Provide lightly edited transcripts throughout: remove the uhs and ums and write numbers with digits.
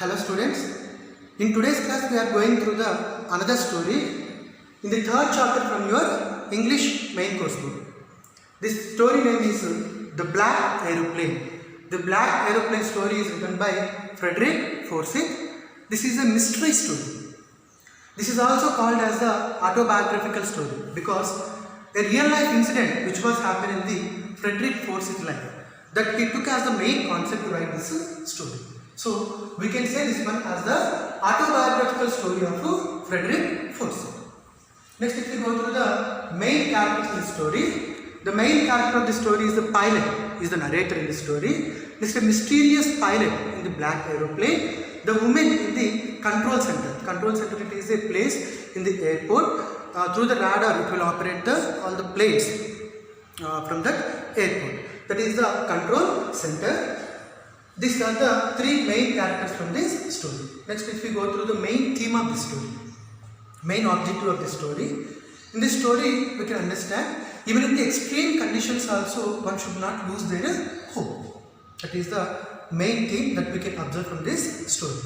Hello students, in today's class we are going through the another story in the third chapter from your English main course book. This story name is The Black Aeroplane. The Black Aeroplane story is written by Frederick Forsyth. This is a mystery story. This is also called as the autobiographical story because a real life incident which was happened in the Frederick Forsyth life that he took as the main concept to write this story. So we can say this one as the autobiographical story of Frederick Forsyth. Next, if we go through the main characters in the story, the main character of the story is the pilot, is the narrator in the story. Next, a mysterious pilot in the black aeroplane. The woman in the control center. Control center, it is a place in the airport. Through the radar, it will operate all the planes from that airport. That is the control center. These are the three main characters from this story. Next, if we go through the main theme of the story, main objective of the story. In this story, we can understand even in the extreme conditions also one should not lose their hope. That is the main theme that we can observe from this story.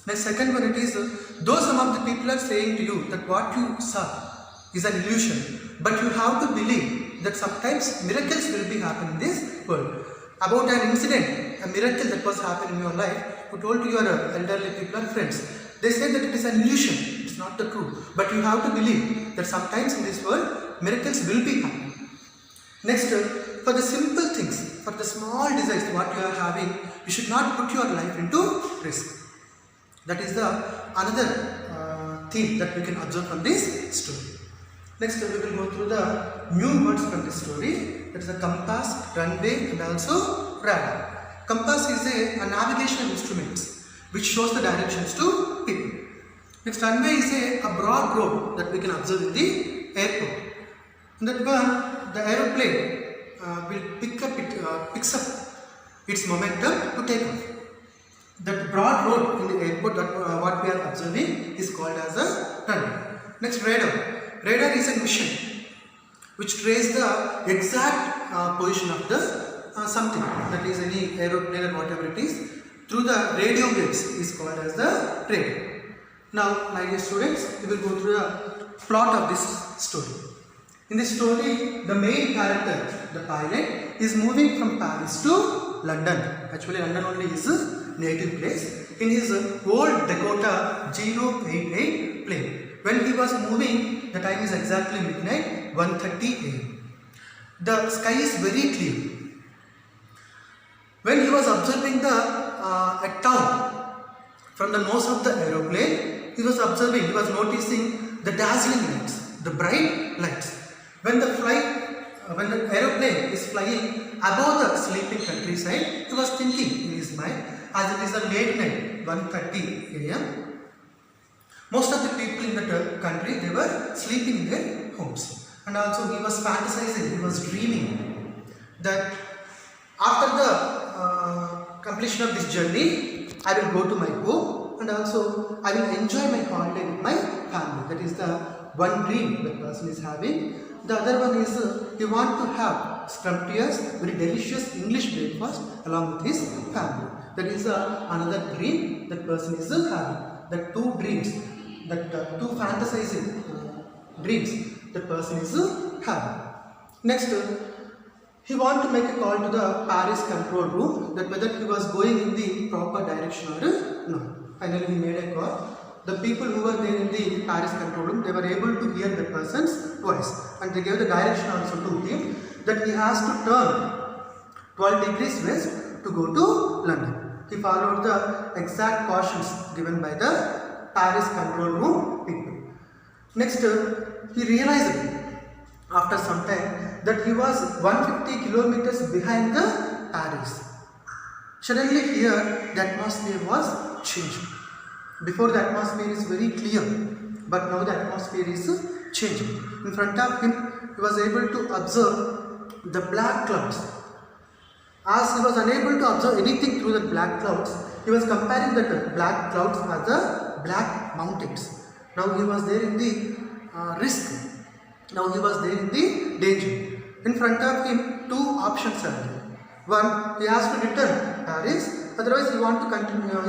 Next, second one, it is though some of the people are saying to you that what you saw is an illusion, but you have to believe that sometimes miracles will be happening in this world. About an incident, a miracle that was happening in your life, you told to your elderly people and friends. They say that it is an illusion, it is not the truth. But you have to believe that sometimes in this world, miracles will be happening. Next, for the simple things, for the small desires what you are having, you should not put your life into risk. That is the another theme that we can observe from this story. Next, we will go through the new words from this story. That is the compass, runway, and also radar. Compass is a navigational instrument which shows the directions to people. Next, runway is a broad road that we can observe in the airport. In that one, the aeroplane will picks up its momentum to take off. That broad road in the airport that what we are observing is called as a runway. Next, radar. Radar is a machine which traces the exact position of the something, that is any aeroplane or whatever it is, through the radio waves is called as the radar. Now, my dear students, we will go through the plot of this story. In this story, the main character, the pilot, is moving from Paris to London. Actually, London only is his native place. In his old Dakota 088 plane. When he was moving, the time is exactly midnight, 1:30 AM. The sky is very clear. When he was observing a town from the nose of the aeroplane, he was noticing the dazzling lights, the bright lights. When the aeroplane is flying above the sleeping countryside, he was thinking in his mind, as it is a late night, 1:30 AM. Most of the people in the country, they were sleeping in their homes. And also he was fantasizing, he was dreaming that after the completion of this journey, I will go to my home and also I will enjoy my holiday with my family. That is the one dream that person is having. The other one is he wants to have scrumptious, very delicious English breakfast along with his family. That is another dream that person is having. The two dreams, two fantasizing dreams that person is having. Next, he wanted to make a call to the Paris control room that whether he was going in the proper direction or not. Finally, he made a call. The people who were there in the Paris control room, they were able to hear the person's voice and they gave the direction also to him that he has to turn 12 degrees west to go to London. He followed the exact cautions given by the Paris control room people. Next, he realized after some time that he was 150 kilometers behind the Paris. Suddenly here the atmosphere was changing. Before the atmosphere is very clear, but now the atmosphere is changing. In front of him, he was able to observe the black clouds. As he was unable to observe anything through the black clouds, he was comparing the black clouds as the black mountains. Now he was there in the risk. Now he was there in the danger. In front of him, two options are there. One, he has to return Paris Otherwise, he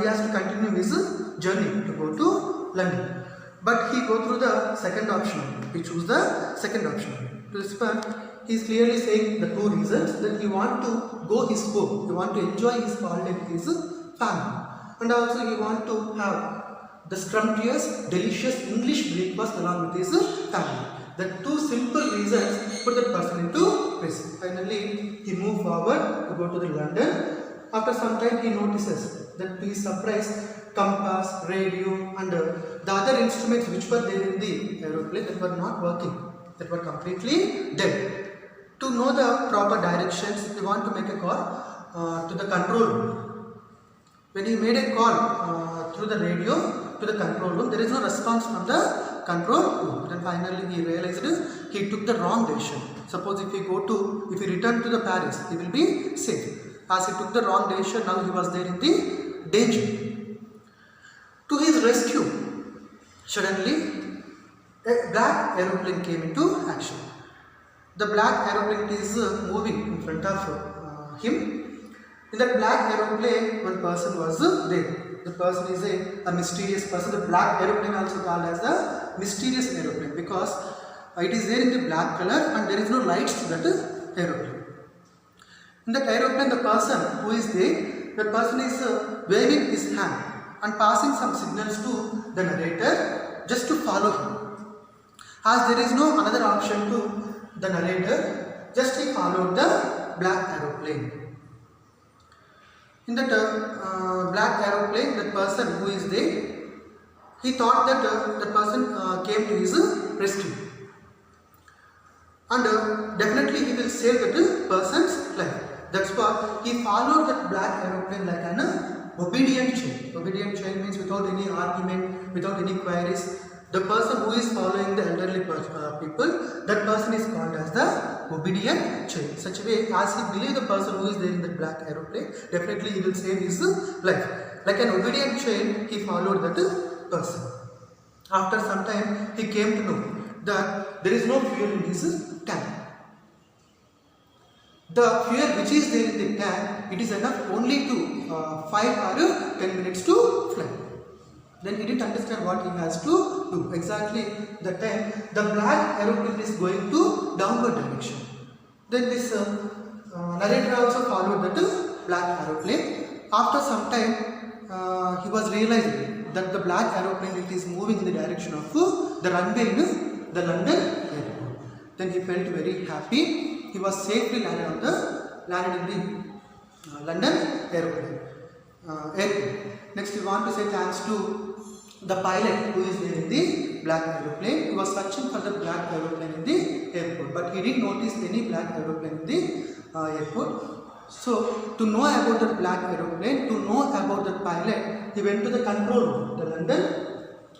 has to continue his journey to go to London. But he go through the second option. He choose the second option. To this part, he is clearly saying the two reasons that he want to go his home. He want to enjoy his holiday with his family, and also he want to have the scrumptious, delicious English breakfast along with his family. The two simple reasons put that person into risk. Finally, he moved forward to go to the London. After some time, he notices that to his surprise, compass, radio, and the other instruments which were there in the aeroplane that were not working, that were completely dead. To know the proper directions, he want to make a call to the control room. When he made a call through the radio to the control room, there is no response from the control room. Then finally he realized he took the wrong decision. Suppose if he return to the Paris, he will be safe. As he took the wrong decision, now he was there in the danger. To his rescue, suddenly a black aeroplane came into action. The black aeroplane is moving in front of him. In that black aeroplane, one person was there. The person is a mysterious person. The black aeroplane also called as a mysterious aeroplane because it is there in the black color and there is no lights to that aeroplane. In that aeroplane, the person who is there, that person is waving his hand and passing some signals to the narrator just to follow him. As there is no another option to the narrator, just he followed the black aeroplane. In that black aeroplane, that person who is there, he thought that the person came to his rescue. And definitely he will save that person's life. That's why he followed that black aeroplane like an obedient child. Obedient child means without any argument, without any queries. The person who is following the elderly people, that person is called as the obedient child. Such a way, as he believes the person who is there in the black aeroplane, definitely he will save his life. Like an obedient child, he followed that person. After some time, he came to know that there is no fuel in his tank. The fuel which is there in the tank, it is enough only to 5 or 10 minutes to fly. Then he didn't understand what he has to do. Exactly the time the black aeroplane is going to downward direction. Then this narrator also followed that black aeroplane. After some time, he was realizing that the black aeroplane it is moving in the direction of the runway in the London airport. Then he felt very happy. He was safely landed in the London airport. Next, we want to say thanks to the pilot who is there in the black aeroplane. He was searching for the black aeroplane in the airport, but he didn't notice any black aeroplane in the airport. So, to know about the black aeroplane, to know about the pilot, he went to the control room, the London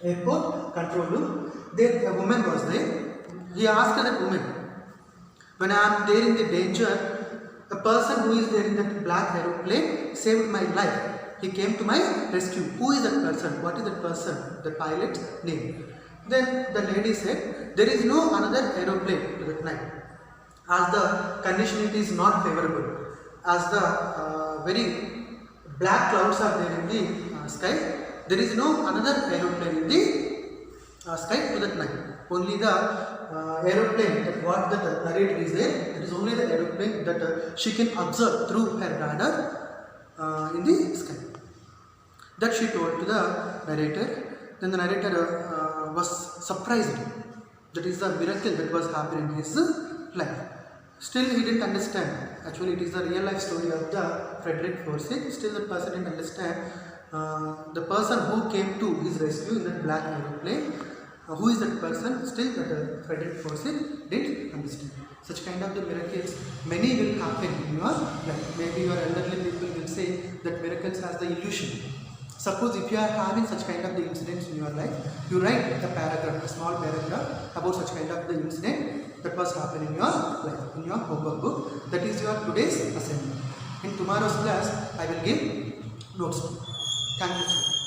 airport control room. There a woman was there. He asked that woman, when I am there in the danger, the person who is there in that black aeroplane saved my life. He came to my rescue. Who is that person? What is that person? The pilot's name. Then the lady said, there is no another aeroplane to that night. As the condition it is not favorable. As the very black clouds are there in the sky, there is no another aeroplane in the sky to that night. Only the aeroplane that what the narrator is there, it is only the aeroplane that she can observe through her radar in the sky. That she told to the narrator. Then the narrator was surprised. That is the miracle that was happening in his life. Still he didn't understand. Actually it is the real life story of the Frederick Forsyth. Still the person didn't understand. The person who came to his rescue in that black aeroplane, who is that person? Still that Frederick Forsyth didn't understand. Such kind of the miracles, many will happen in your life. Maybe your elderly people will say that miracles has the illusion. Suppose if you are having such kind of the incidents in your life, you write a paragraph, a small paragraph about such kind of the incident that was happening in your life, in your homework book. That is your today's assignment. In tomorrow's class, I will give notes. Thank you, sir.